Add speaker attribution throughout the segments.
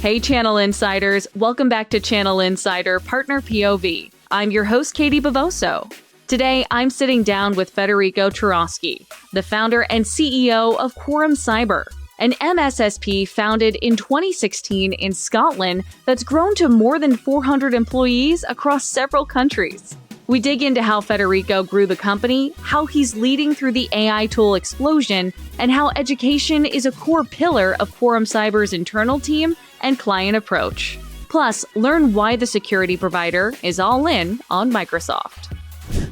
Speaker 1: Hey, Channel Insiders. Welcome back to Channel Insider Partner POV. I'm your host, Katie Bavoso. Today, I'm sitting down with Federico Charosky, the founder and CEO of Quorum Cyber, an MSSP founded in 2016 in Scotland that's grown to more than 400 employees across several countries. We dig into how Federico grew the company, how he's leading through the AI tool explosion, and how education is a core pillar of Quorum Cyber's internal team and client approach. Plus, learn why the security provider is all in on Microsoft.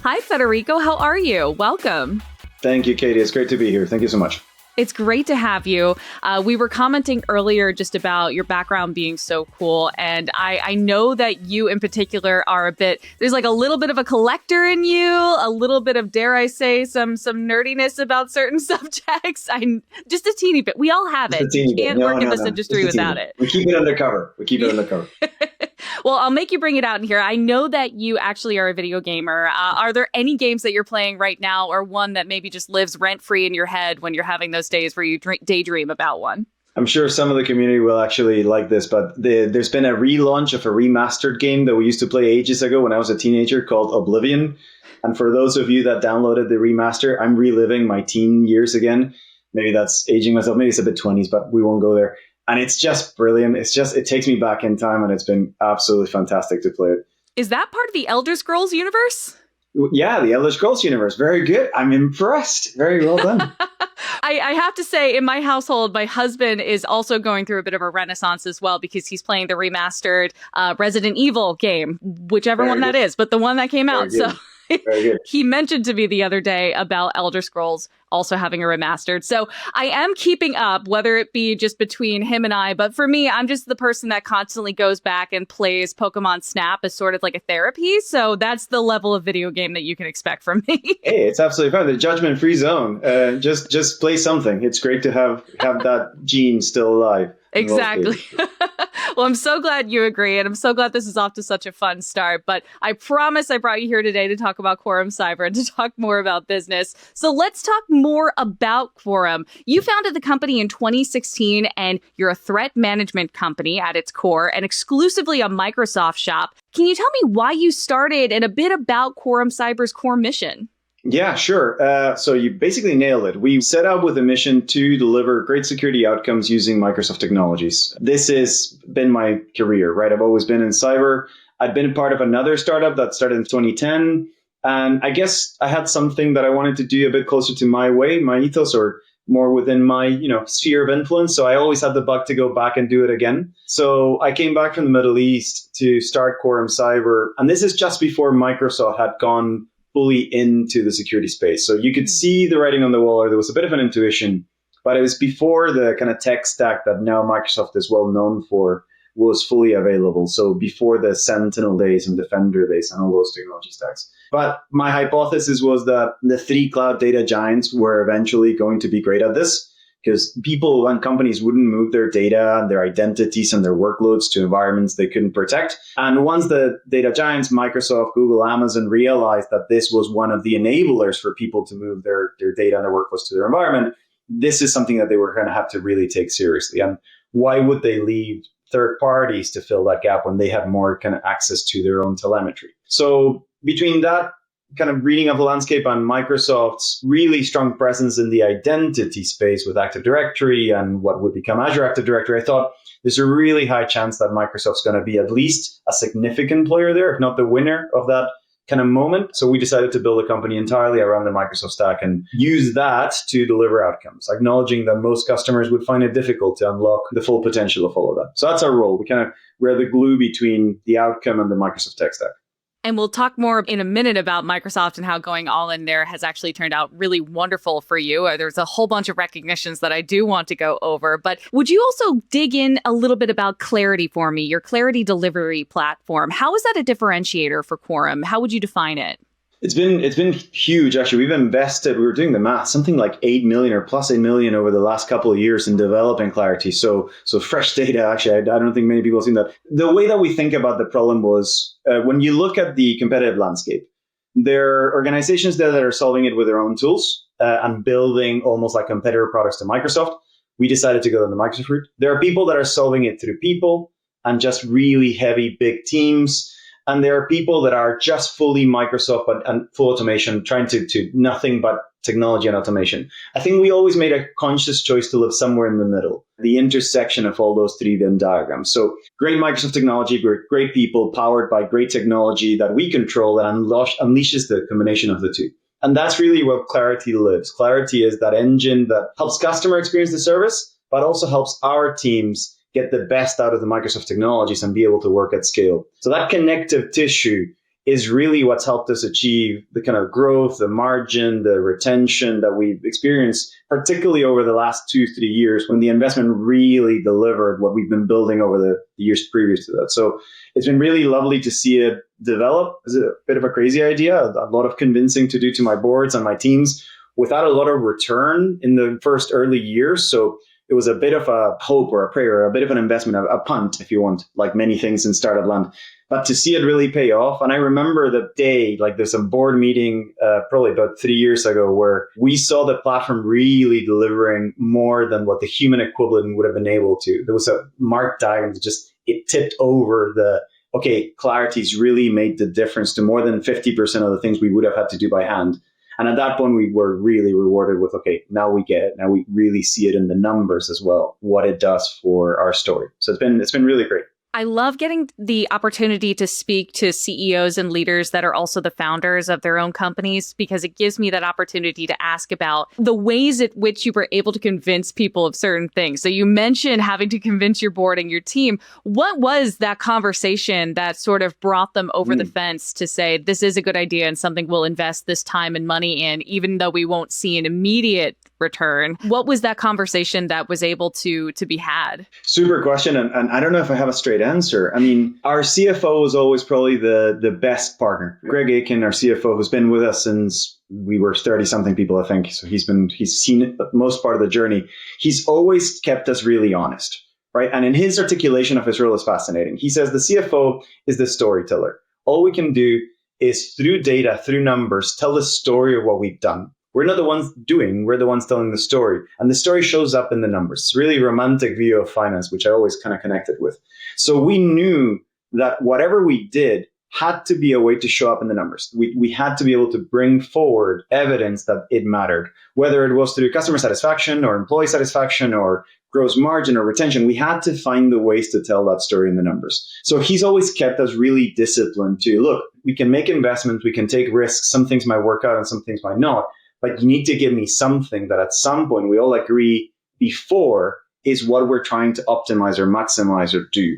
Speaker 1: Hi, Federico. How are you? Welcome.
Speaker 2: Thank you, Katie. It's great to be here. Thank you so much.
Speaker 1: It's great to have you. We were commenting earlier just about your background being so cool. And I know that you in particular are there's like a little bit of a collector in you, a little bit of, dare I say, some nerdiness about certain subjects. Just a teeny bit. We all have it. You can't work in this industry without it.
Speaker 2: We keep it undercover.
Speaker 1: Well, I'll make you bring it out in here. I know that you actually are a video gamer. Are there any games that you're playing right now, or one that maybe just lives rent-free in your head when you're having those days where you daydream about one?
Speaker 2: I'm sure some of the community will actually like this, but there's been a relaunch of a remastered game that we used to play ages ago when I was a teenager called Oblivion. And for those of you that downloaded the remaster, I'm reliving my teen years again. Maybe that's aging myself. Maybe it's a bit 20s, but we won't go there. And it's just brilliant. It takes me back in time, and it's been absolutely fantastic to play it.
Speaker 1: Is that part of the Elder Scrolls universe?
Speaker 2: Yeah, the Elder Scrolls universe. Very good. I'm impressed. Very well done.
Speaker 1: I have to say, in my household, my husband is also going through a bit of a renaissance as well, because he's playing the remastered Resident Evil game, whichever one that is, but the one that came out. So he mentioned to me the other day about Elder Scrolls also having a remastered. So I am keeping up, whether it be just between him and I. But for me, I'm just the person that constantly goes back and plays Pokemon Snap as sort of like a therapy. So that's the level of video game that you can expect from me. Hey,
Speaker 2: it's absolutely fine. The judgment-free zone. Just play something. It's great to have that gene still alive.
Speaker 1: Exactly. Well, I'm so glad you agree, and I'm so glad this is off to such a fun start. But I promise I brought you here today to talk about Quorum Cyber and to talk more about business. So let's talk more about Quorum. You founded the company in 2016, and you're a threat management company at its core and exclusively a Microsoft shop. Can you tell me why you started and a bit about Quorum Cyber's core mission?
Speaker 2: Yeah, sure. So you basically nailed it. We set out with a mission to deliver great security outcomes using Microsoft technologies. This has been my career, right? I've always been in cyber. I've been part of another startup that started in 2010. And I guess I had something that I wanted to do a bit closer to my way, my ethos, or more within my, sphere of influence. So I always had the bug to go back and do it again. So I came back from the Middle East to start Quorum Cyber. And this is just before Microsoft had gone fully into the security space. So you could see the writing on the wall, or there was a bit of an intuition, but it was before the kind of tech stack that now Microsoft is well known for was fully available. So before the Sentinel days and Defender days and all those technology stacks. But my hypothesis was that the three cloud data giants were eventually going to be great at this, because people and companies wouldn't move their data and their identities and their workloads to environments they couldn't protect. And once the data giants, Microsoft, Google, Amazon, realized that this was one of the enablers for people to move their data and their workloads to their environment, this is something that they were going to have to really take seriously. And why would they leave third parties to fill that gap when they had more kind of access to their own telemetry? So between that kind of reading of the landscape and Microsoft's really strong presence in the identity space with Active Directory and what would become Azure Active Directory, I thought there's a really high chance that Microsoft's going to be at least a significant player there, if not the winner of that kind of moment. So we decided to build a company entirely around the Microsoft stack and use that to deliver outcomes, acknowledging that most customers would find it difficult to unlock the full potential of all of that. So that's our role. We're the glue between the outcome and the Microsoft tech stack.
Speaker 1: And we'll talk more in a minute about Microsoft and how going all in there has actually turned out really wonderful for you. There's a whole bunch of recognitions that I do want to go over. But would you also dig in a little bit about Clarity for me, your Clarity delivery platform? How is that a differentiator for Quorum? How would you define it?
Speaker 2: It's been huge, actually. We've invested, we were doing the math, something like 8 million or plus 8 million over the last couple of years in developing Clarity. So fresh data, actually, I don't think many people have seen that. The way that we think about the problem was when you look at the competitive landscape, there are organizations there that are solving it with their own tools and building almost like competitor products to Microsoft. we decided to go down the Microsoft route. There are people that are solving it through people and just really heavy, big teams. And there are people that are just fully Microsoft and full automation, trying to nothing but technology and automation. I think we always made a conscious choice to live somewhere in the middle, the intersection of all those three Venn diagrams. So great Microsoft technology, great people powered by great technology that we control that unleashes the combination of the two. And that's really where Clarity lives. Clarity is that engine that helps customer experience the service, but also helps our teams get the best out of the Microsoft technologies and be able to work at scale. So that connective tissue is really what's helped us achieve the kind of growth, the margin, the retention that we've experienced, particularly over the last 2-3 years when the investment really delivered what we've been building over the years previous to that. So it's been really lovely to see it develop. It's a bit of a crazy idea, a lot of convincing to do to my boards and my teams without a lot of return in the first early years. So it was a bit of a hope or a prayer, or a bit of an investment, a punt, if you want, like many things in startup land. But to see it really pay off. And I remember the day, like there's a board meeting probably about 3 years ago where we saw the platform really delivering more than what the human equivalent would have been able to. There was a marked diagram that just, it tipped over Clarity's really made the difference to more than 50% of the things we would have had to do by hand. And at that point, we were really rewarded with, now we get it. Now we really see it in the numbers as well, what it does for our story. So it's been really great.
Speaker 1: I love getting the opportunity to speak to CEOs and leaders that are also the founders of their own companies, because it gives me that opportunity to ask about the ways at which you were able to convince people of certain things. So you mentioned having to convince your board and your team. What was that conversation that sort of brought them over the fence to say, this is a good idea and something we'll invest this time and money in, even though we won't see an immediate return? What was that conversation that was able to be had?
Speaker 2: Super question. And I don't know if I have a straight answer. I mean, our CFO was always probably the best partner. Greg Aiken, our CFO, who's been with us since we were 30 something people, I think. So he's seen the most part of the journey. He's always kept us really honest, right? And in his articulation of his role is fascinating. He says the CFO is the storyteller. All we can do is through data, through numbers, tell the story of what we've done. We're not the ones doing, we're the ones telling the story. And the story shows up in the numbers. It's really a romantic view of finance, which I always kind of connected with. So we knew that whatever we did had to be a way to show up in the numbers. We had to be able to bring forward evidence that it mattered, whether it was through customer satisfaction or employee satisfaction or gross margin or retention. We had to find the ways to tell that story in the numbers. So he's always kept us really disciplined to, look, we can make investments, we can take risks. Some things might work out and some things might not. But you need to give me something that at some point we all agree before is what we're trying to optimize or maximize or do.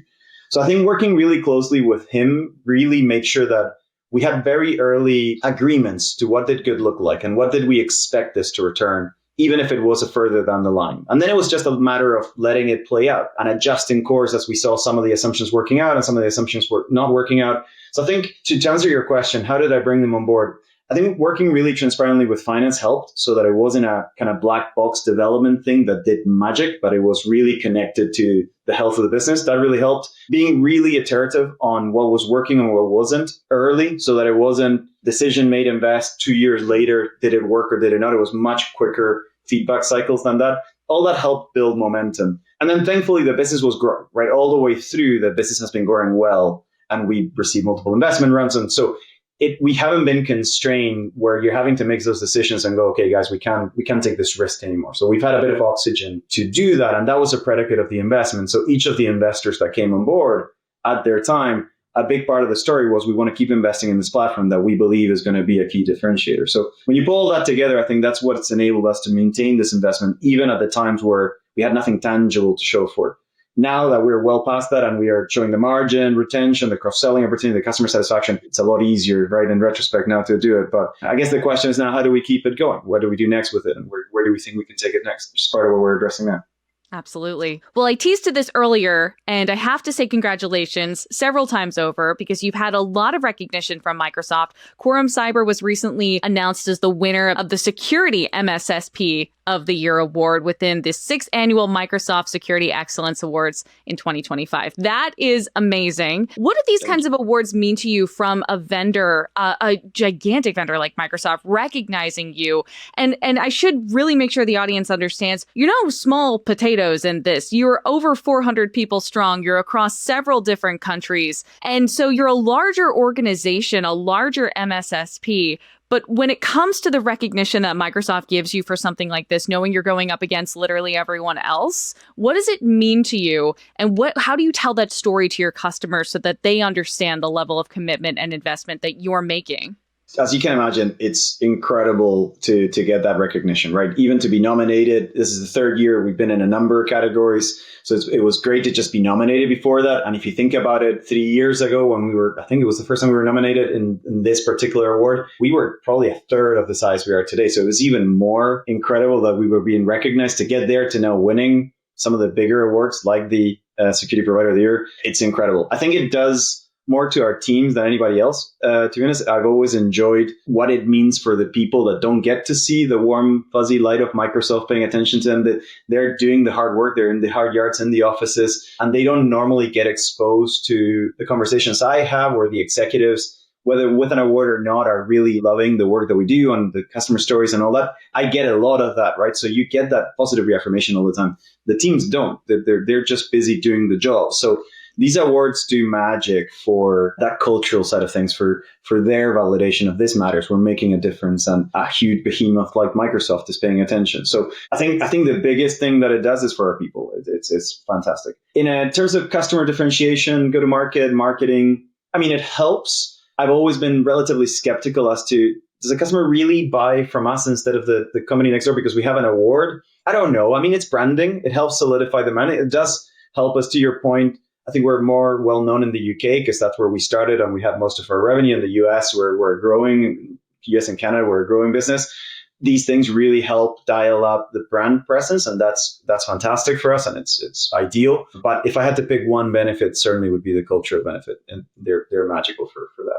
Speaker 2: So I think working really closely with him really made sure that we had very early agreements to what did good look like and what did we expect this to return, even if it was a further down the line. And then it was just a matter of letting it play out and adjusting course as we saw some of the assumptions working out and some of the assumptions were not working out. So I think to answer your question, how did I bring them on board? I think working really transparently with finance helped so that it wasn't a kind of black box development thing that did magic, but it was really connected to the health of the business. That really helped. Being really iterative on what was working and what wasn't early so that it wasn't decision made, invest 2 years later, did it work or did it not? It was much quicker feedback cycles than that. All that helped build momentum. And then thankfully the business was growing, right? All the way through the business has been growing well and we received multiple investment rounds. And so we haven't been constrained where you're having to make those decisions and go, okay, guys, we can't take this risk anymore. So we've had a bit of oxygen to do that. And that was a predicate of the investment. So each of the investors that came on board at their time, a big part of the story was we want to keep investing in this platform that we believe is going to be a key differentiator. So when you pull all that together, I think that's what's enabled us to maintain this investment, even at the times where we had nothing tangible to show for it. Now that we're well past that and we are showing the margin, retention, the cross-selling opportunity, the customer satisfaction, it's a lot easier, right, in retrospect now to do it. But I guess the question is now, how do we keep it going? What do we do next with it? And where do we think we can take it next? Which is part of what we're addressing now.
Speaker 1: Absolutely. Well, I teased to this earlier, and I have to say congratulations several times over because you've had a lot of recognition from Microsoft. Quorum Cyber was recently announced as the winner of the security MSSP of the Year award within the 6th annual Microsoft Security Excellence Awards in 2025. That is amazing. What do these kinds of awards mean to you from a vendor, a gigantic vendor like Microsoft, recognizing you? And I should really make sure the audience understands, you're no small potatoes in this. You're over 400 people strong. You're across several different countries. And so you're a larger organization, a larger MSSP. But when it comes to the recognition that Microsoft gives you for something like this, knowing you're going up against literally everyone else, what does it mean to you? And how do you tell that story to your customers so that they understand the level of commitment and investment that you're making?
Speaker 2: As you can imagine, it's incredible to get that recognition, right? Even to be nominated. This is the 3rd year we've been in a number of categories. So it was great to just be nominated before that. And if you think about it, 3 years ago when I think it was the first time we were nominated in this particular award, we were probably a third of the size we are today. So it was even more incredible that we were being recognized to get there to now winning some of the bigger awards like the Security Provider of the Year. It's incredible. I think it does more to our teams than anybody else. To be honest, I've always enjoyed what it means for the people that don't get to see the warm, fuzzy light of Microsoft paying attention to them, that they're doing the hard work, they're in the hard yards in the offices, and they don't normally get exposed to the conversations I have where the executives, whether with an award or not, are really loving the work that we do and the customer stories and all that. I get a lot of that, right? So you get that positive reaffirmation all the time. The teams don't. They're just busy doing the job. So these awards do magic for that cultural side of things, for their validation of this matters. We're making a difference, and a huge behemoth like Microsoft is paying attention. So I think the biggest thing that it does is for our people. It's fantastic. In terms of customer differentiation, go-to-market, marketing, I mean, it helps. I've always been relatively skeptical as to, does a customer really buy from us instead of the company next door because we have an award? I don't know. I mean, it's branding. It helps solidify the brand. It does help us, to your point. I think we're more well known in the UK because that's where we started, and we have most of our revenue. In the US, we're growing. US and Canada, we're a growing business. These things really help dial up the brand presence, and that's fantastic for us, and it's ideal. But if I had to pick one benefit, certainly would be the cultural benefit, and they're magical for that.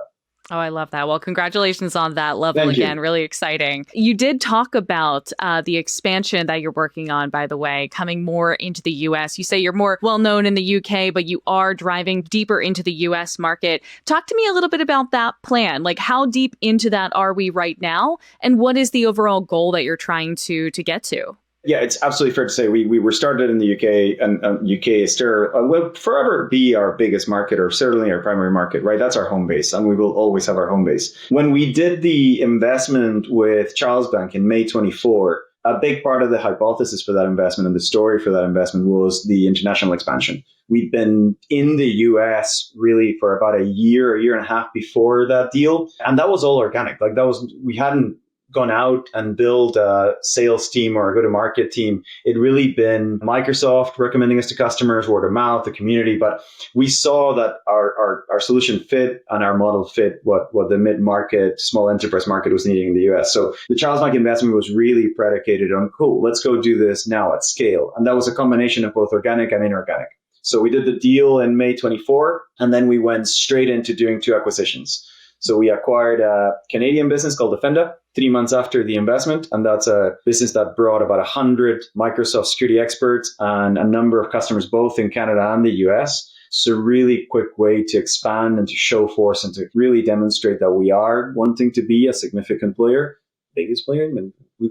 Speaker 1: Oh, I love that. Well, congratulations on that level.
Speaker 2: Thank
Speaker 1: again.
Speaker 2: you.
Speaker 1: Really exciting. You did talk about the expansion that you're working on, by the way, coming more into the US. You say you're more well known in the UK, but you are driving deeper into the US market. Talk to me a little bit about that plan. Like, how deep into that are we right now? And what is the overall goal that you're trying to get to?
Speaker 2: Yeah, it's absolutely fair to say we were started in the UK, and UK is still will forever be our biggest market, or certainly our primary market, right? That's our home base, and we will always have our home base. When we did the investment with Charles Bank in May 24, a big part of the hypothesis for that investment and the story for that investment was the international expansion. We'd been in the US really for about a year and a half before that deal, and that was all organic. Like, we hadn't gone out and build a sales team or a go-to-market team. It really been Microsoft recommending us to customers, word of mouth, the community. But we saw that our solution fit and our model fit what the mid-market, small enterprise market was needing in the US. So the Charles Bank investment was really predicated on, cool, let's go do this now at scale. And that was a combination of both organic and inorganic. So we did the deal in May 24, and then we went straight into doing 2 acquisitions. So we acquired a Canadian business called Defenda 3 months after the investment. And that's a business that brought about 100 Microsoft security experts and a number of customers, both in Canada and the US. So really quick way to expand and to show force and to really demonstrate that we are wanting to be a significant player, biggest player,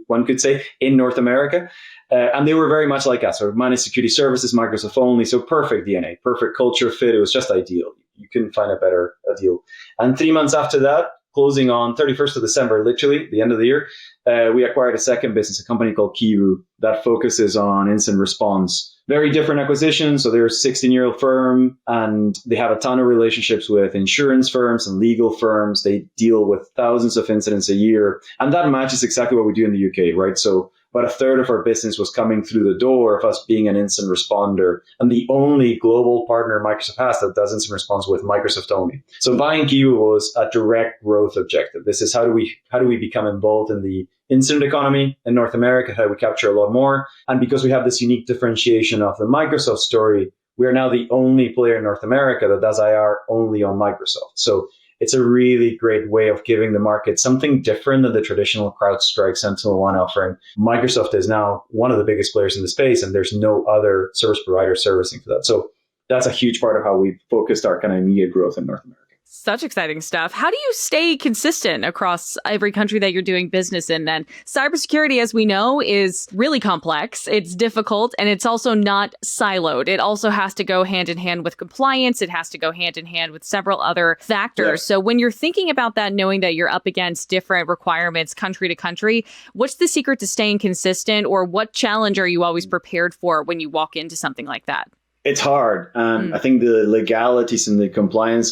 Speaker 2: one could say, in North America. And they were very much like us, or managed security services, Microsoft only. So perfect DNA, perfect culture fit. It was just ideal. You couldn't find a better deal. And 3 months after that, closing on 31st of December, literally the end of the year, we acquired a second business, a company called Kivu that focuses on incident response. Very different acquisition. So they're a 16-year-old firm, and they have a ton of relationships with insurance firms and legal firms. They deal with thousands of incidents a year. And that matches exactly what we do in the UK, right? So about a third of our business was coming through the door of us being an incident responder, and the only global partner Microsoft has that does incident response with Microsoft only. So buying Kivu was a direct growth objective. This is how do we become involved in the incident economy in North America? How do we capture a lot more? And because we have this unique differentiation of the Microsoft story, we are now the only player in North America that does IR only on Microsoft. So it's a really great way of giving the market something different than the traditional CrowdStrike SentinelOne offering. Microsoft is now one of the biggest players in the space, and there's no other service provider servicing for that. So that's a huge part of how we focused our kind of immediate growth in North America.
Speaker 1: Such exciting stuff. How do you stay consistent across every country that you're doing business in then? Cybersecurity, as we know, is really complex. It's difficult, and it's also not siloed. It also has to go hand in hand with compliance. It has to go hand in hand with several other factors. Yeah. So when you're thinking about that, knowing that you're up against different requirements country to country, what's the secret to staying consistent, or what challenge are you always prepared for when you walk into something like that?
Speaker 2: It's hard. I think the legalities and the compliance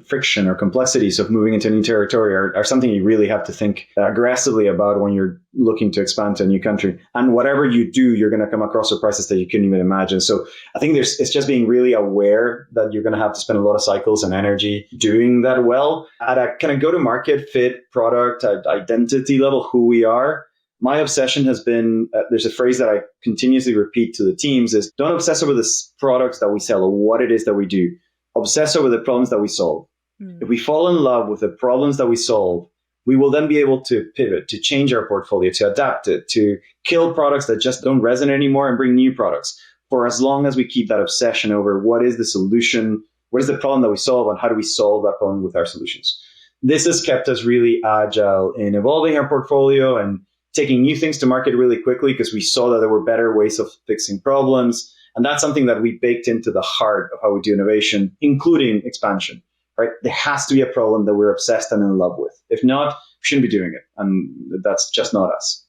Speaker 2: friction or complexities of moving into new territory are something you really have to think aggressively about when you're looking to expand to a new country. And whatever you do, you're going to come across surprises that you couldn't even imagine. So I think it's just being really aware that you're going to have to spend a lot of cycles and energy doing that well at a kind of go-to-market fit product identity level, who we are. My obsession has been, there's a phrase that I continuously repeat to the teams is, don't obsess over the products that we sell or what it is that we do. Obsess over the problems that we solve. If we fall in love with the problems that we solve, we will then be able to pivot, to change our portfolio, to adapt it, to kill products that just don't resonate anymore and bring new products. For as long as we keep that obsession over what is the solution, what is the problem that we solve, and how do we solve that problem with our solutions. This has kept us really agile in evolving our portfolio and taking new things to market really quickly because we saw that there were better ways of fixing problems. And that's something that we baked into the heart of how we do innovation, including expansion, right? There has to be a problem that we're obsessed and in love with. If not, we shouldn't be doing it. And that's just not us.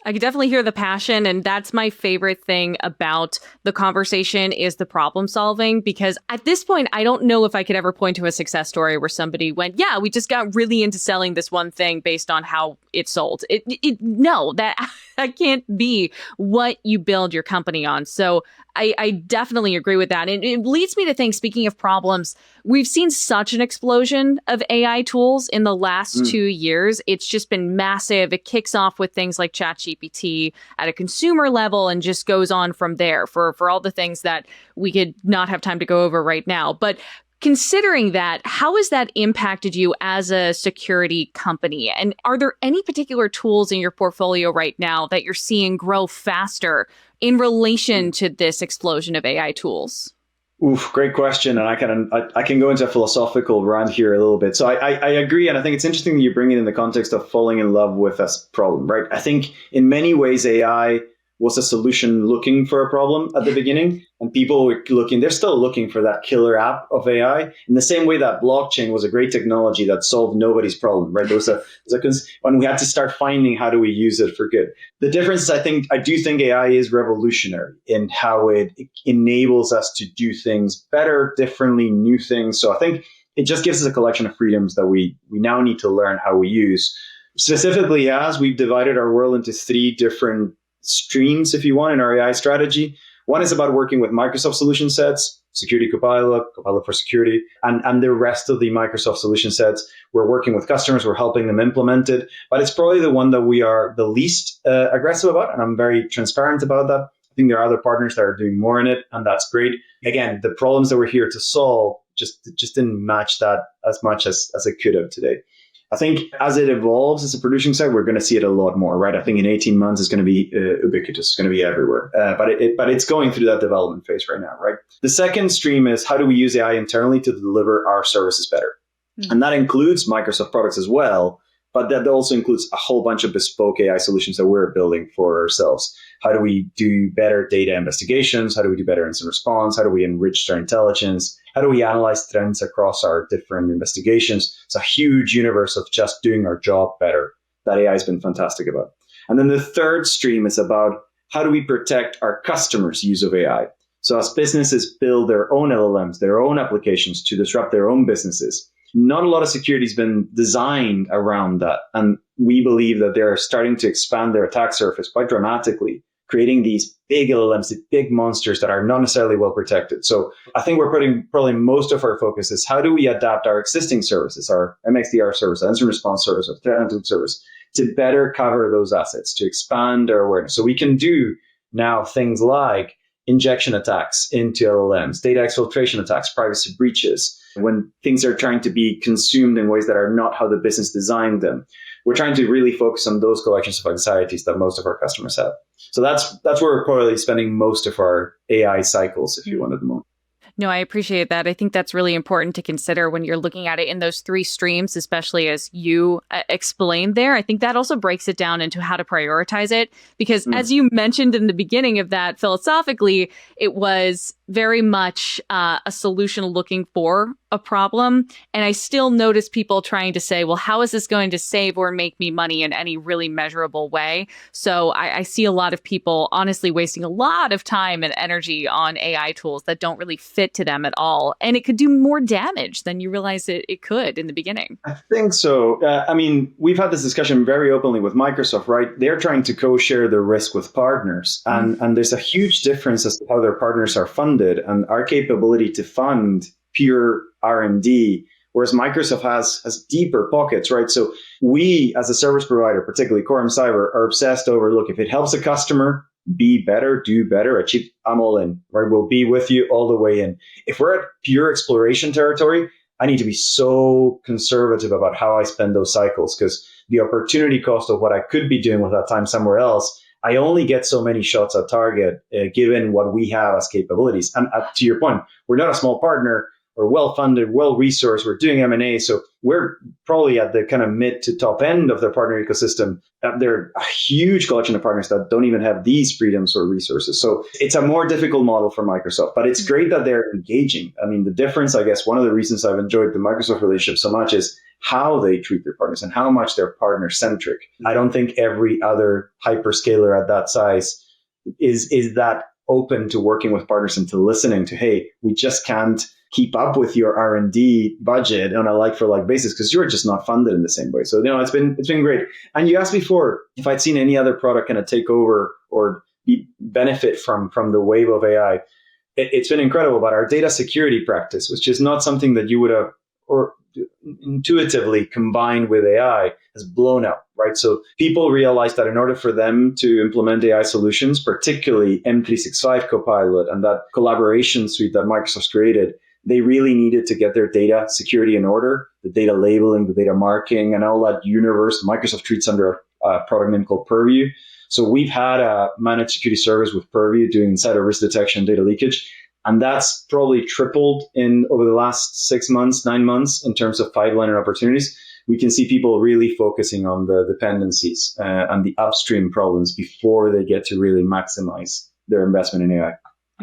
Speaker 1: I can definitely hear the passion, and that's my favorite thing about the conversation is the problem solving, because at this point, I don't know if I could ever point to a success story where somebody went, yeah, we just got really into selling this one thing based on how it sold. No, that can't be what you build your company on. So I definitely agree with that. And it leads me to think, speaking of problems, we've seen such an explosion of AI tools in the last 2 years. It's just been massive. It kicks off with things like ChatGPT at a consumer level and just goes on from there for all the things that we could not have time to go over right now. But considering that, how has that impacted you as a security company? And are there any particular tools in your portfolio right now that you're seeing grow faster in relation to this explosion of AI tools?
Speaker 2: Oof, great question. And I can go into a philosophical rant here a little bit. So I agree. And I think it's interesting that you bring it in the context of falling in love with a problem, right? I think in many ways, AI was a solution looking for a problem at the beginning. And people were they're still looking for that killer app of AI in the same way that blockchain was a great technology that solved nobody's problem, right? When we had to start finding how do we use it for good. The difference is I do think AI is revolutionary in how it enables us to do things better, differently, new things. So I think it just gives us a collection of freedoms that we now need to learn how we use. Specifically, as we've divided our world into 3 different streams, if you want, in our AI strategy. One is about working with Microsoft solution sets, Security Copilot, Copilot for Security, and the rest of the Microsoft solution sets. We're working with customers, we're helping them implement it, but it's probably the one that we are the least aggressive about, and I'm very transparent about that. I think there are other partners that are doing more in it, and that's great. Again, the problems that we're here to solve just didn't match that as much as it could have today. I think as it evolves as a producing side, we're going to see it a lot more, right? I think in 18 months, it's going to be ubiquitous. It's going to be everywhere. But it's going through that development phase right now, right? The second stream is how do we use AI internally to deliver our services better? Mm-hmm. And that includes Microsoft products as well. But that also includes a whole bunch of bespoke AI solutions that we're building for ourselves. How do we do better data investigations? How do we do better incident response? How do we enrich their intelligence? How do we analyze trends across our different investigations? It's a huge universe of just doing our job better that AI has been fantastic about. And then the third stream is about how do we protect our customers' use of AI? So as businesses build their own LLMs, their own applications to disrupt their own businesses, not a lot of security has been designed around that. And we believe that they're starting to expand their attack surface quite dramatically, creating these big LLMs, these big monsters that are not necessarily well protected. So I think we're putting probably most of our focus is how do we adapt our existing services, our MXDR service, our incident response service, our threat hunting service, to better cover those assets, to expand our awareness. So we can do now things like injection attacks into LLMs, data exfiltration attacks, privacy breaches, when things are trying to be consumed in ways that are not how the business designed them. We're trying to really focus on those collections of anxieties that most of our customers have. So that's where we're probably spending most of our AI cycles, if you want, at the moment.
Speaker 1: No, I appreciate that. I think that's really important to consider when you're looking at it in those three streams, especially as you explained there. I think that also breaks it down into how to prioritize it. Because as you mentioned in the beginning of that, philosophically, it was very much a solution looking for a problem. And I still notice people trying to say, well, how is this going to save or make me money in any really measurable way? So I see a lot of people honestly wasting a lot of time and energy on AI tools that don't really fit to them at all. And it could do more damage than you realize it could in the beginning.
Speaker 2: I think so. I mean, we've had this discussion very openly with Microsoft, right? They're trying to co-share the risk with partners. And there's a huge difference as to how their partners are funded and our capability to fund pure R&D, whereas Microsoft has deeper pockets, right? So we, as a service provider, particularly Quorum Cyber, are obsessed over, look, if it helps a customer be better, do better, achieve, I'm all in, right? We'll be with you all the way in. If we're at pure exploration territory, I need to be so conservative about how I spend those cycles, because the opportunity cost of what I could be doing with that time somewhere else, I only get so many shots at target given what we have as capabilities. And to your point, we're not a small partner. We're well-funded, well-resourced. We're doing M&A. So we're probably at the kind of mid to top end of their partner ecosystem. There are a huge collection of partners that don't even have these freedoms or resources. So it's a more difficult model for Microsoft, but it's great that they're engaging. I mean, the difference, I guess, one of the reasons I've enjoyed the Microsoft relationship so much is how they treat their partners and how much they're partner-centric. I don't think every other hyperscaler at that size is that open to working with partners and to listening to, hey, we just can't keep up with your R&D budget on a like-for-like basis because you're just not funded in the same way. So, it's been great. And you asked before if I'd seen any other product kind of take over or benefit from the wave of AI. It's been incredible. But our data security practice, which is not something that you would have or intuitively combined with AI, has blown up, right? So people realize that in order for them to implement AI solutions, particularly M365 Copilot and that collaboration suite that Microsoft created, they really needed to get their data security in order, the data labeling, the data marking, and all that universe Microsoft treats under a product name called Purview. So we've had a managed security service with Purview doing insider risk detection, data leakage. And that's probably tripled over the last 6 months, 9 months in terms of pipeline and opportunities. We can see people really focusing on the dependencies and the upstream problems before they get to really maximize their investment in AI.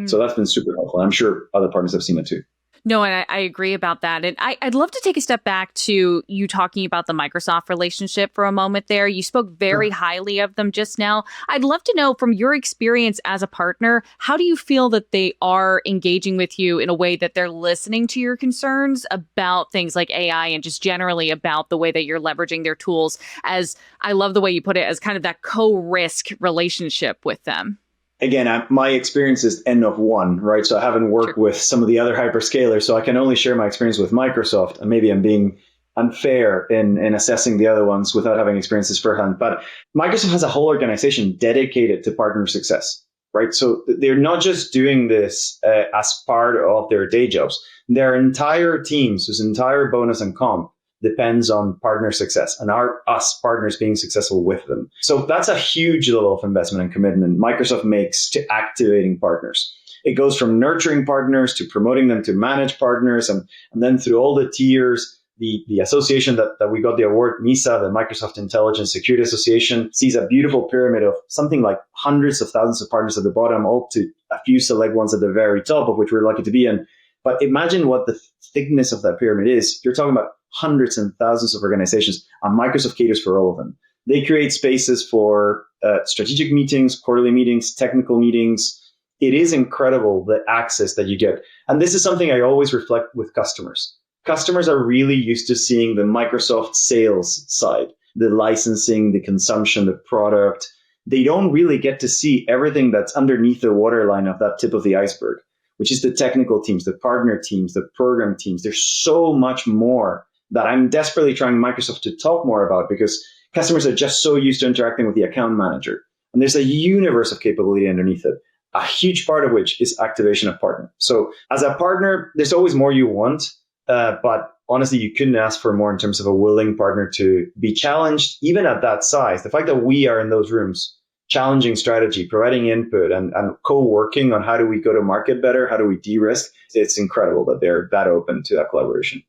Speaker 2: So that's been super helpful. I'm sure other partners have seen it too.
Speaker 1: No, and I agree about that. And I'd love to take a step back to you talking about the Microsoft relationship for a moment there. You spoke very highly of them just now. I'd love to know from your experience as a partner, how do you feel that they are engaging with you in a way that they're listening to your concerns about things like AI and just generally about the way that you're leveraging their tools, as I love the way you put it, as kind of that co-risk relationship with them?
Speaker 2: Again, my experience is N of one, right? So I haven't worked with some of the other hyperscalers, so I can only share my experience with Microsoft. And maybe I'm being unfair in assessing the other ones without having experiences firsthand. But Microsoft has a whole organization dedicated to partner success, right? So they're not just doing this as part of their day jobs. Their entire teams, whose entire bonus and comp depends on partner success and us partners being successful with them. So that's a huge level of investment and commitment Microsoft makes to activating partners. It goes from nurturing partners to promoting them to manage partners, and then through all the tiers, the association that we got the award, MISA, the Microsoft Intelligence Security Association, sees a beautiful pyramid of something like hundreds of thousands of partners at the bottom, all to a few select ones at the very top, of which we're lucky to be in. But imagine what the thickness of that pyramid is. You're talking about hundreds and thousands of organizations, and Microsoft caters for all of them. They create spaces for strategic meetings, quarterly meetings, technical meetings. It is incredible the access that you get. And this is something I always reflect with customers. Customers are really used to seeing the Microsoft sales side, the licensing, the consumption, the product. They don't really get to see everything that's underneath the waterline of that tip of the iceberg, which is the technical teams, the partner teams, the program teams. There's so much more that I'm desperately trying Microsoft to talk more about, because customers are just so used to interacting with the account manager. And there's a universe of capability underneath it, a huge part of which is activation of partner. So as a partner, there's always more you want, But honestly, you couldn't ask for more in terms of a willing partner to be challenged, even at that size. The fact that we are in those rooms, challenging strategy, providing input, and co-working on how do we go to market better, how do we de-risk, it's incredible that they're that open to that collaboration.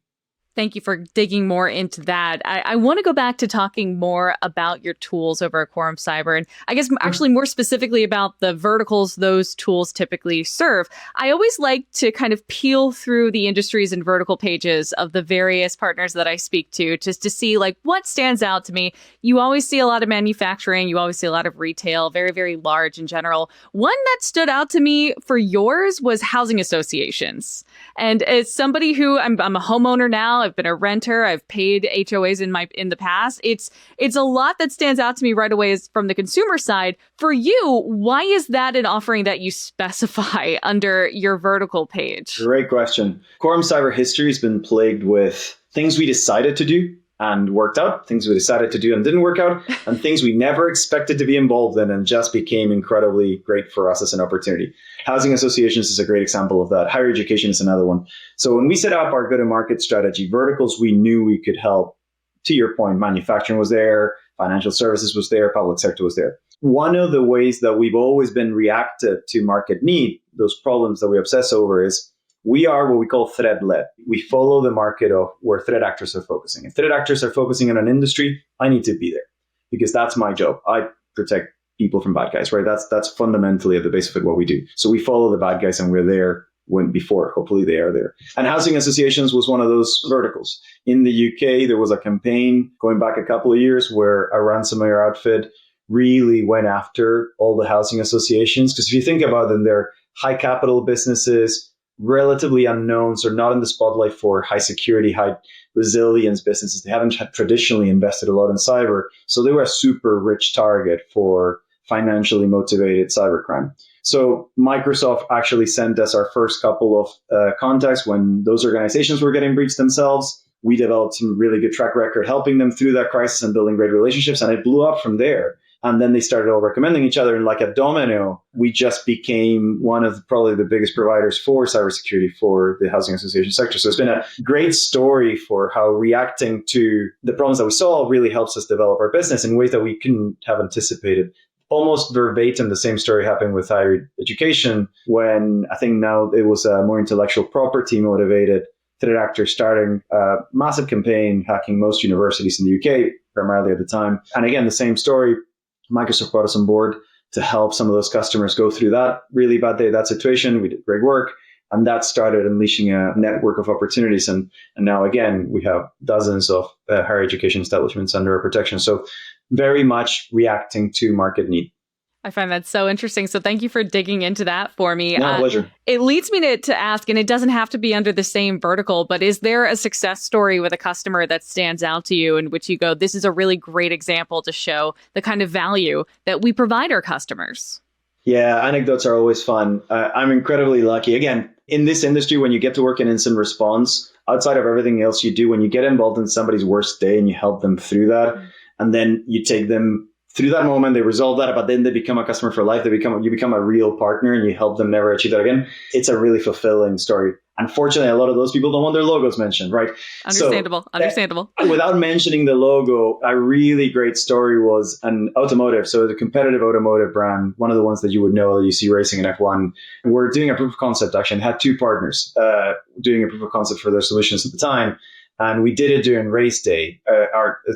Speaker 1: Thank you for digging more into that. I want to go back to talking more about your tools over at Quorum Cyber, and I guess actually more specifically about the verticals those tools typically serve. I always like to kind of peel through the industries and vertical pages of the various partners that I speak to, just to see like what stands out to me. You always see a lot of manufacturing, you always see a lot of retail, very, very large in general. One that stood out to me for yours was housing associations. And as somebody who I'm a homeowner now, I've been a renter, I've paid HOAs in the past. It's a lot that stands out to me right away is from the consumer side. For you, why is that an offering that you specify under your vertical page?
Speaker 2: Great question. Quorum Cyber history has been plagued with things we decided to do and worked out, things we decided to do and didn't work out, and things we never expected to be involved in and just became incredibly great for us as an opportunity. Housing associations is a great example of that. Higher education is another one. So when we set up our go-to-market strategy, verticals we knew we could help, to your point, manufacturing was there, financial services was there, public sector was there. One of the ways that we've always been reactive to market need, those problems that we obsess over, is we are what we call threat-led. We follow the market of where threat actors are focusing. If threat actors are focusing on an industry, I need to be there because that's my job. I protect people from bad guys, right? That's fundamentally at the base of it what we do. So we follow the bad guys and we're there when before, hopefully they are there. And housing associations was one of those verticals. In the UK, there was a campaign going back a couple of years where a ransomware outfit really went after all the housing associations. Because if you think about them, they're high capital businesses, relatively unknown, so not in the spotlight for high security, high resilience businesses. They haven't traditionally invested a lot in cyber. So they were a super rich target for financially motivated cybercrime. So Microsoft actually sent us our first couple of contacts when those organizations were getting breached themselves. We developed some really good track record helping them through that crisis and building great relationships. And it blew up from there. And then they started all recommending each other. And like a domino, we just became one of probably the biggest providers for cybersecurity for the housing association sector. So it's been a great story for how reacting to the problems that we saw really helps us develop our business in ways that we couldn't have anticipated. Almost verbatim, the same story happened with higher education when I think now it was a more intellectual property motivated threat actor starting a massive campaign hacking most universities in the UK, primarily at the time. And again, the same story. Microsoft brought us on board to help some of those customers go through that really bad day, that situation. We did great work. And that started unleashing a network of opportunities. And now, again, we have dozens of higher education establishments under our protection. So very much reacting to market need.
Speaker 1: I find that so interesting. So thank you for digging into that for me.
Speaker 2: No, pleasure.
Speaker 1: It leads me to ask, and it doesn't have to be under the same vertical, but is there a success story with a customer that stands out to you in which you go, this is a really great example to show the kind of value that we provide our customers?
Speaker 2: Yeah, anecdotes are always fun. I'm incredibly lucky. Again, in this industry, when you get to work in instant response, outside of everything else you do, when you get involved in somebody's worst day and you help them through that, and then you take them through that moment, they resolve that, but then they become a customer for life. You become a real partner and you help them never achieve that again. It's a really fulfilling story. Unfortunately, a lot of those people don't want their logos mentioned, right?
Speaker 1: Understandable.
Speaker 2: Without mentioning the logo, a really great story was an automotive. So the competitive automotive brand, one of the ones that you would know that you see racing in F1. We're doing a proof of concept, actually, and had two partners doing a proof of concept for their solutions at the time. And we did it during race day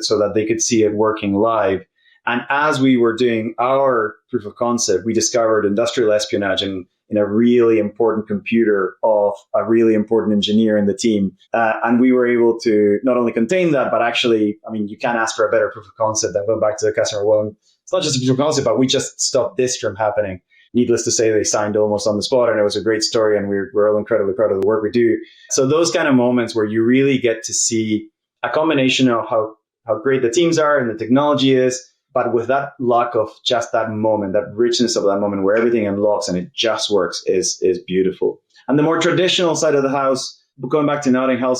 Speaker 2: so that they could see it working live. And as we were doing our proof of concept, we discovered industrial espionage in a really important computer of a really important engineer in the team. And we were able to not only contain that, but actually, I mean, you can't ask for a better proof of concept than going back to the customer. Well, it's not just a proof of concept, but we just stopped this from happening. Needless to say, they signed almost on the spot, and it was a great story, and we're all incredibly proud of the work we do. So those kind of moments where you really get to see a combination of how great the teams are and the technology is, but with that luck of just that moment, that richness of that moment where everything unlocks and it just works is beautiful. And the more traditional side of the house, going back to Notting Hill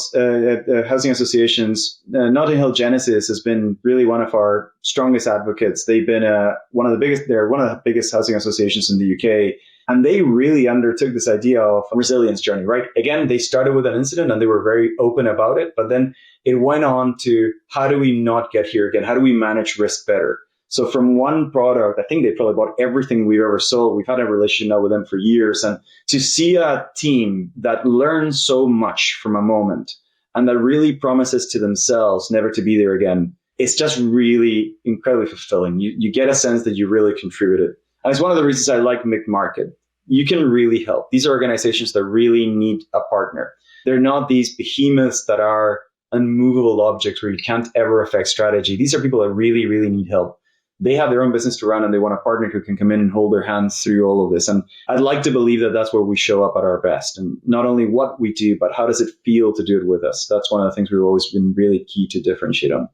Speaker 2: housing associations, Notting Hill Genesis has been really one of our strongest advocates. They've been one of the biggest housing associations in the UK. And they really undertook this idea of a resilience journey, right? Again, they started with an incident and they were very open about it, but then it went on to how do we not get here again? How do we manage risk better? So from one product, I think they probably bought everything we've ever sold. We've had a relationship now with them for years. And to see a team that learns so much from a moment and that really promises to themselves never to be there again, it's just really incredibly fulfilling. You get a sense that you really contributed. And it's one of the reasons I like mid-market. You can really help. These are organizations that really need a partner. They're not these behemoths that are unmovable objects where you can't ever affect strategy. These are people that really, really need help. They have their own business to run and they want a partner who can come in and hold their hands through all of this. And I'd like to believe that that's where we show up at our best. And not only what we do, but how does it feel to do it with us? That's one of the things we've always been really key to differentiate on.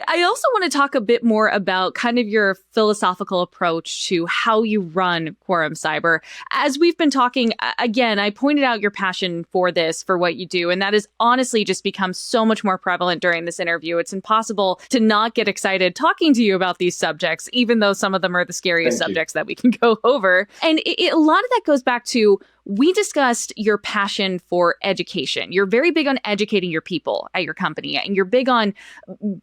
Speaker 1: I also want to talk a bit more about kind of your philosophical approach to how you run Quorum Cyber. As we've been talking, again, I pointed out your passion for this, for what you do, and that has honestly just become so much more prevalent during this interview. It's impossible to not get excited talking to you about these subjects, even though some of them are the scariest subjects that we can go over. And a lot of that goes back to, we discussed your passion for education. You're very big on educating your people at your company, and you're big on,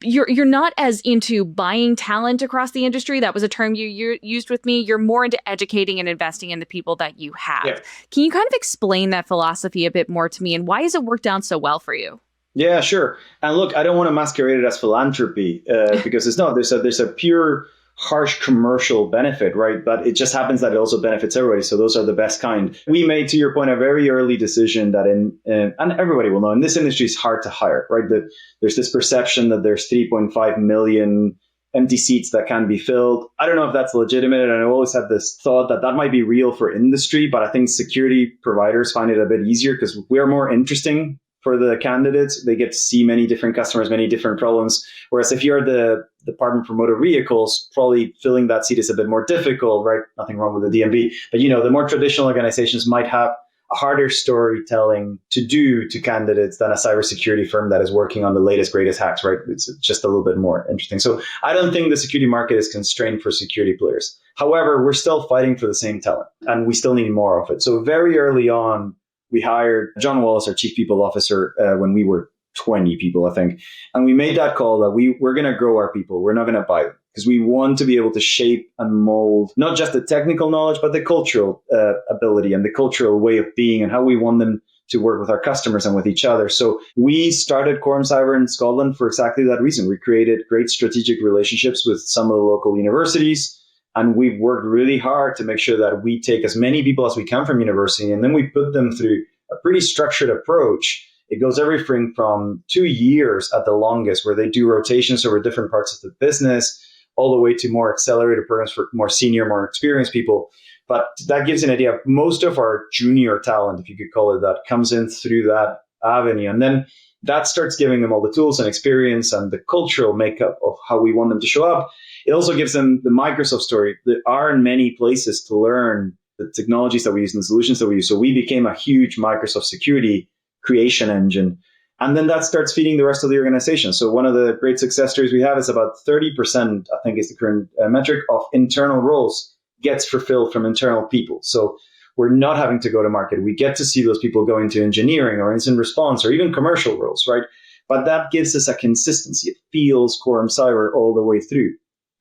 Speaker 1: you're not as into buying talent across the industry. That was a term you used with me. You're more into educating and investing in the people that you have. Yeah. Can you kind of explain that philosophy a bit more to me, and why has it worked out so well for you?
Speaker 2: Yeah, sure. And look, I don't want to masquerade it as philanthropy because it's not. There's a pure harsh commercial benefit, right? But it just happens that it also benefits everybody. So those are the best kind. We made, to your point, a very early decision that and everybody will know, in this industry it's hard to hire, right? That there's this perception that there's 3.5 million empty seats that can be filled. I don't know if that's legitimate. And I always had this thought that might be real for industry, but I think security providers find it a bit easier because we're more interesting for the candidates. They get to see many different customers, many different problems. Whereas if you're the department for motor vehicles, probably filling that seat is a bit more difficult, right? Nothing wrong with the DMV. But, the more traditional organizations might have a harder storytelling to do to candidates than a cybersecurity firm that is working on the latest, greatest hacks, right? It's just a little bit more interesting. So I don't think the security market is constrained for security players. However, we're still fighting for the same talent and we still need more of it. So very early on, we hired John Wallace, our chief people officer, when we were 20 people, I think. And we made that call that we're going to grow our people. We're not going to buy them because we want to be able to shape and mold not just the technical knowledge, but the cultural ability and the cultural way of being and how we want them to work with our customers and with each other. So we started Quorum Cyber in Scotland for exactly that reason. We created great strategic relationships with some of the local universities. And we've worked really hard to make sure that we take as many people as we can from university, and then we put them through a pretty structured approach. It goes everything from 2 years at the longest, where they do rotations over different parts of the business, all the way to more accelerated programs for more senior, more experienced people. But that gives an idea. Most of our junior talent, if you could call it that, comes in through that avenue. And then that starts giving them all the tools and experience and the cultural makeup of how we want them to show up. It also gives them the Microsoft story. There are many places to learn the technologies that we use and the solutions that we use. So we became a huge Microsoft security creation engine. And then that starts feeding the rest of the organization. So one of the great success stories we have is about 30%, I think is the current metric, of internal roles gets fulfilled from internal people. So we're not having to go to market. We get to see those people go into engineering or incident response or even commercial roles, right? But that gives us a consistency. It feels Quorum Cyber all the way through.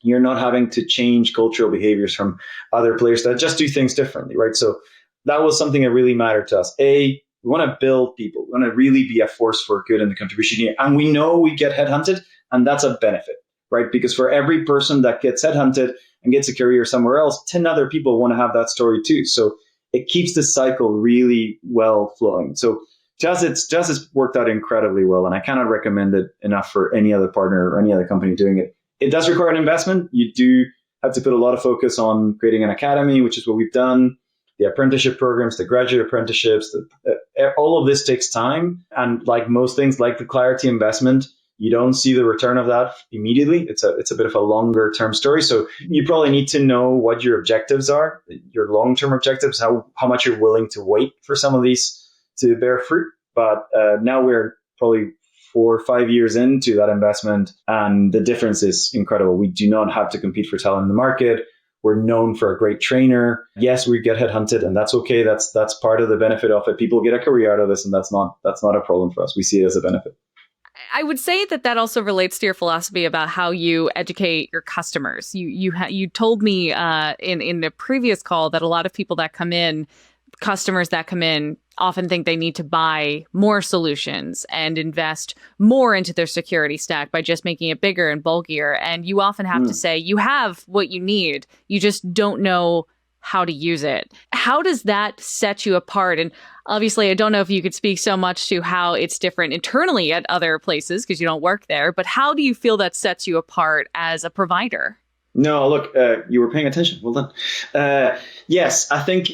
Speaker 2: You're not having to change cultural behaviors from other players that just do things differently, right? So that was something that really mattered to us. We want to build people. We want to really be a force for good in the contribution here. And we know we get headhunted, and that's a benefit, right? Because for every person that gets headhunted and gets a career somewhere else, 10 other people want to have that story too. So it keeps the cycle really well flowing. So it's worked out incredibly well, and I cannot recommend it enough for any other partner or any other company doing it. It does require an investment. You do have to put a lot of focus on creating an academy, which is what we've done, the apprenticeship programs, the graduate apprenticeships. All of this takes time. And like most things, like the Clarity investment, you don't see the return of that immediately. It's a bit of a longer term story. So you probably need to know what your objectives are, your long-term objectives, how much you're willing to wait for some of these to bear fruit. But now we're probably 4 or 5 years into that investment, and the difference is incredible. We do not have to compete for talent in the market. We're known for a great trainer. Yes, we get headhunted, and that's okay. That's part of the benefit of it. People get a career out of this, and that's not a problem for us. We see it as a benefit.
Speaker 1: I would say that also relates to your philosophy about how you educate your customers. You told me in the previous call that a lot of people that come in, customers that come in, often think they need to buy more solutions and invest more into their security stack by just making it bigger and bulkier. And you often have to say you have what you need, you just don't know how to use it. How does that set you apart? And obviously, I don't know if you could speak so much to how it's different internally at other places because you don't work there, but how do you feel that sets you apart as a provider?
Speaker 2: No, look, you were paying attention. Well done. Yes, I think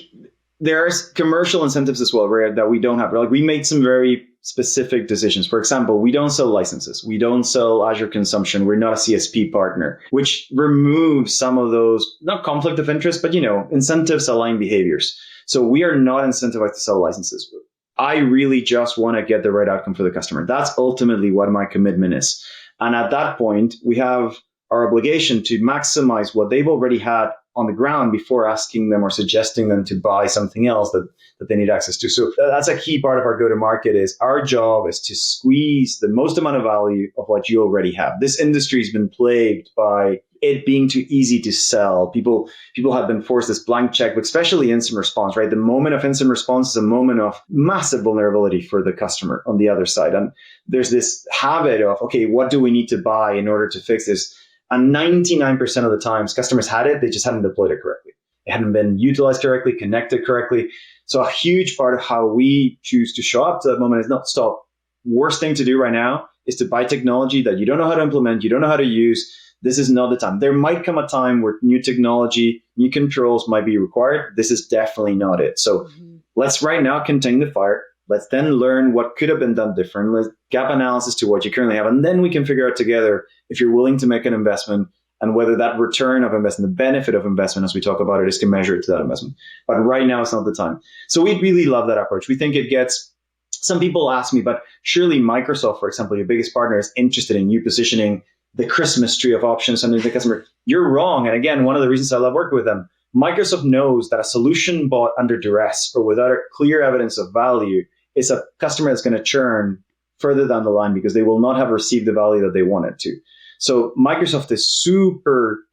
Speaker 2: there's commercial incentives as well, right, that we don't have. Like, we made some very specific decisions. For example, we don't sell licenses. We don't sell Azure consumption. We're not a CSP partner, which removes some of those, not conflict of interest, but, incentives align behaviors. So we are not incentivized to sell licenses. I really just want to get the right outcome for the customer. That's ultimately what my commitment is. And at that point, we have our obligation to maximize what they've already had on the ground before asking them or suggesting them to buy something else that they need access to. So that's a key part of our go-to-market. Is our job is to squeeze the most amount of value of what you already have. This industry has been plagued by it being too easy to sell. People have been forced this blank check, but especially incident response, right? The moment of incident response is a moment of massive vulnerability for the customer on the other side. And there's this habit of, okay, what do we need to buy in order to fix this? And 99% of the times customers had it, they just hadn't deployed it correctly. It hadn't been utilized correctly, connected correctly. So a huge part of how we choose to show up to that moment is not stop. Worst thing to do right now is to buy technology that you don't know how to implement, you don't know how to use. This is not the time. There might come a time where new technology, new controls might be required. This is definitely not it. So let's right now contain the fire. Let's then learn what could have been done different. Let's gap analysis to what you currently have. And then we can figure out together if you're willing to make an investment and whether that return of investment, the benefit of investment, as we talk about it, is commensurate to that investment. But right now, it's not the time. So we really love that approach. We think it gets, some people ask me, but surely Microsoft, for example, your biggest partner, is interested in you positioning the Christmas tree of options under the customer. You're wrong. And again, one of the reasons I love working with them, Microsoft knows that a solution bought under duress or without clear evidence of value is a customer that's going to churn further down the line because they will not have received the value that they wanted to. So Microsoft is super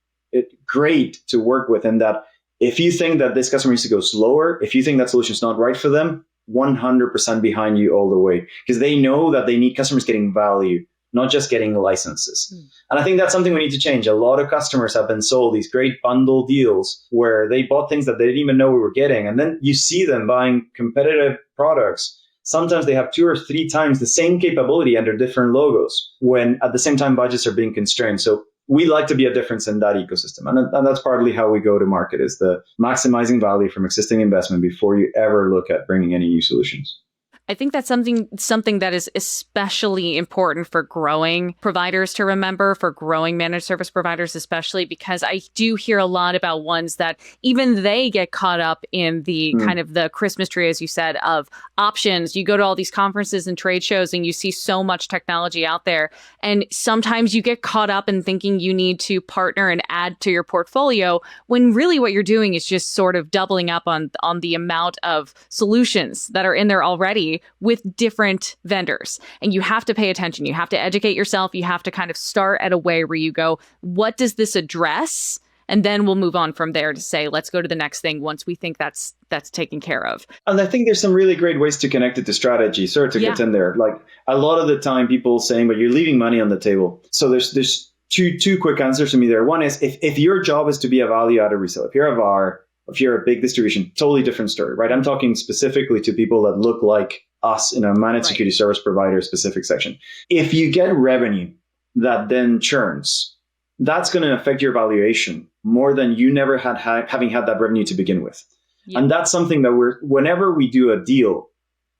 Speaker 2: great to work with in that if you think that this customer needs to go slower, if you think that solution is not right for them, 100% behind you all the way, because they know that they need customers getting value, not just getting licenses. And I think that's something we need to change. A lot of customers have been sold these great bundle deals where they bought things that they didn't even know we were getting. And then you see them buying competitive products. Sometimes they have 2 or 3 times the same capability under different logos when at the same time budgets are being constrained. So we like to be a difference in that ecosystem. And that's partly how we go to market, is the maximizing value from existing investment before you ever look at bringing any new solutions.
Speaker 1: I think that's something that is especially important for growing providers to remember, for growing managed service providers, especially because I do hear a lot about ones that even they get caught up in the kind of the Christmas tree, as you said, of options. You go to all these conferences and trade shows and you see so much technology out there. And sometimes you get caught up in thinking you need to partner and add to your portfolio when really what you're doing is just sort of doubling up on the amount of solutions that are in there already with different vendors. And you have to pay attention. You have to educate yourself. You have to kind of start at a way where you go, what does this address? And then we'll move on from there to say, let's go to the next thing once we think that's taken care of.
Speaker 2: And I think there's some really great ways to connect it to strategy. Sorry to get in there. Like a lot of the time people saying, but you're leaving money on the table. So there's two quick answers to me there. One is if your job is to be a value-added reseller, if you're a VAR, if you're a big distribution, totally different story, right? I'm talking specifically to people that look like us in a managed security service provider specific section. If you get revenue that then churns, that's going to affect your valuation more than you never having had that revenue to begin with. And that's something that whenever we do a deal,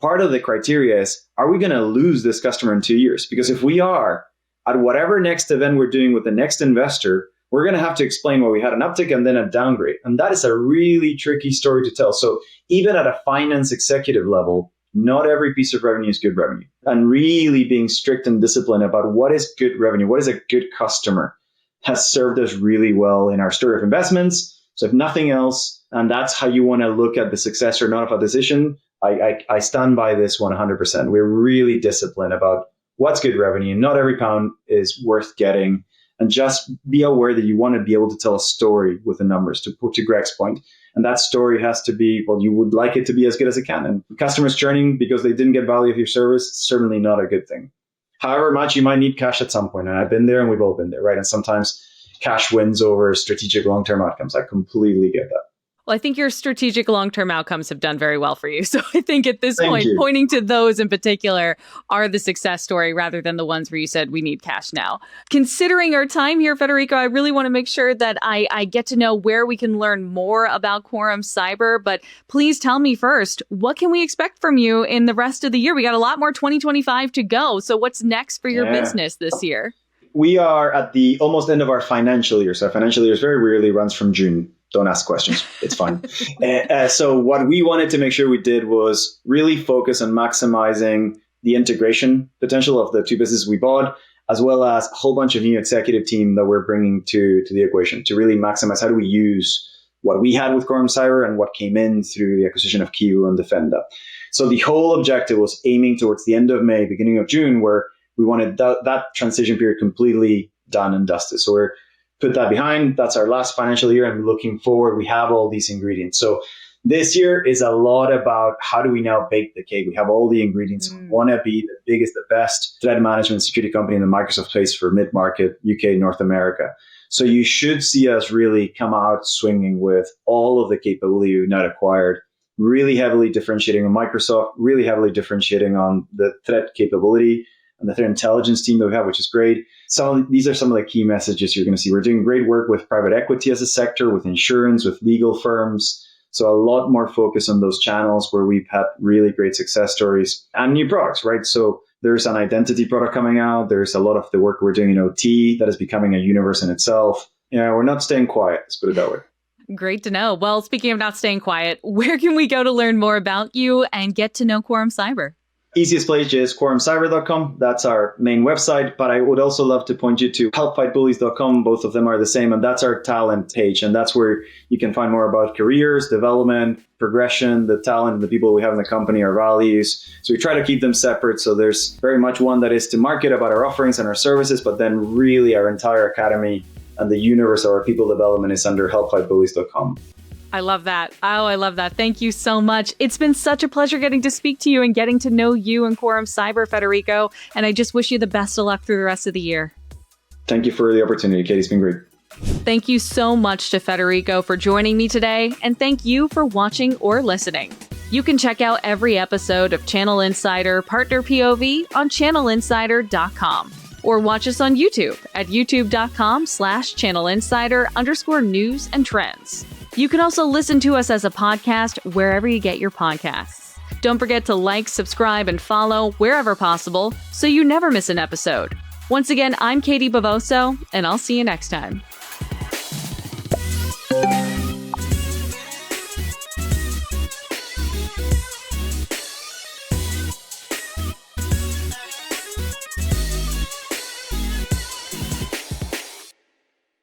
Speaker 2: part of the criteria is, are we going to lose this customer in 2 years? Because if we are, at whatever next event we're doing with the next investor, we're going to have to explain why we had an uptick and then a downgrade. And that is a really tricky story to tell. So even at a finance executive level, not every piece of revenue is good revenue. And really being strict and disciplined about what is good revenue, what is a good customer, has served us really well in our story of investments So if nothing else, and that's how you want to look at the success or not of a decision, I stand by this 100%. We're really disciplined about what's good revenue. Not every pound is worth getting. And just be aware that you want to be able to tell a story with the numbers, to Greg's point. And that story has to be, well, you would like it to be as good as it can. And customers churning because they didn't get value of your service, certainly not a good thing. However much you might need cash at some point. And I've been there and we've all been there, right? And sometimes cash wins over strategic long-term outcomes. I completely get that.
Speaker 1: Well, I think your strategic long-term outcomes have done very well for you. So I think at this point,
Speaker 2: you.
Speaker 1: Pointing to those in particular are the success story rather than the ones where you said we need cash now. Considering our time here, Federico, I really want to make sure that I get to know where we can learn more about Quorum Cyber. But please tell me first, what can we expect from you in the rest of the year? We got a lot more 2025 to go. So what's next for your business this year?
Speaker 2: We are at the almost end of our financial year. So our financial year very rarely runs from June. Don't ask questions. It's fine. So what we wanted to make sure we did was really focus on maximizing the integration potential of the two businesses we bought, as well as a whole bunch of new executive team that we're bringing to the equation to really maximize how do we use what we had with Quorum Cyber and what came in through the acquisition of Kiwu and Defenda. So the whole objective was aiming towards the end of May, beginning of June, where we wanted that transition period completely done and dusted. So we're put that behind. That's our last financial year. And looking forward, we have all these ingredients. So this year is a lot about how do we now bake the cake? We have all the ingredients. We want to be the biggest, the best threat management security company in the Microsoft space for mid-market, UK, North America. So you should see us really come out swinging with all of the capability we've now acquired, really heavily differentiating on Microsoft, really heavily differentiating on the threat capability and the threat intelligence team that we have, which is great. So these are some of the key messages you're going to see. We're doing great work with private equity as a sector, with insurance, with legal firms. So a lot more focus on those channels where we've had really great success stories and new products, right? So there's an identity product coming out. There's a lot of the work we're doing in OT that is becoming a universe in itself. We're not staying quiet, let's put it that way.
Speaker 1: Great to know. Well, speaking of not staying quiet, where can we go to learn more about you and get to know Quorum Cyber?
Speaker 2: Easiest place is quorumcyber.com. That's our main website. But I would also love to point you to helpfightbullies.com. Both of them are the same. And that's our talent page. And that's where you can find more about careers, development, progression, the talent, the people we have in the company, our values. So we try to keep them separate. So there's very much one that is to market about our offerings and our services, but then really our entire academy and the universe of our people development is under helpfightbullies.com.
Speaker 1: I love that. Oh, I love that. Thank you so much. It's been such a pleasure getting to speak to you and getting to know you and Quorum Cyber, Federico. And I just wish you the best of luck through the rest of the year.
Speaker 2: Thank you for the opportunity, Katie. It's been great.
Speaker 1: Thank you so much to Federico for joining me today. And thank you for watching or listening. You can check out every episode of Channel Insider Partner POV on channelinsider.com. Or watch us on YouTube at youtube.com/channelinsider_news and trends. You can also listen to us as a podcast wherever you get your podcasts. Don't forget to like, subscribe, and follow wherever possible so you never miss an episode. Once again, I'm Katie Bavoso, and I'll see you next time.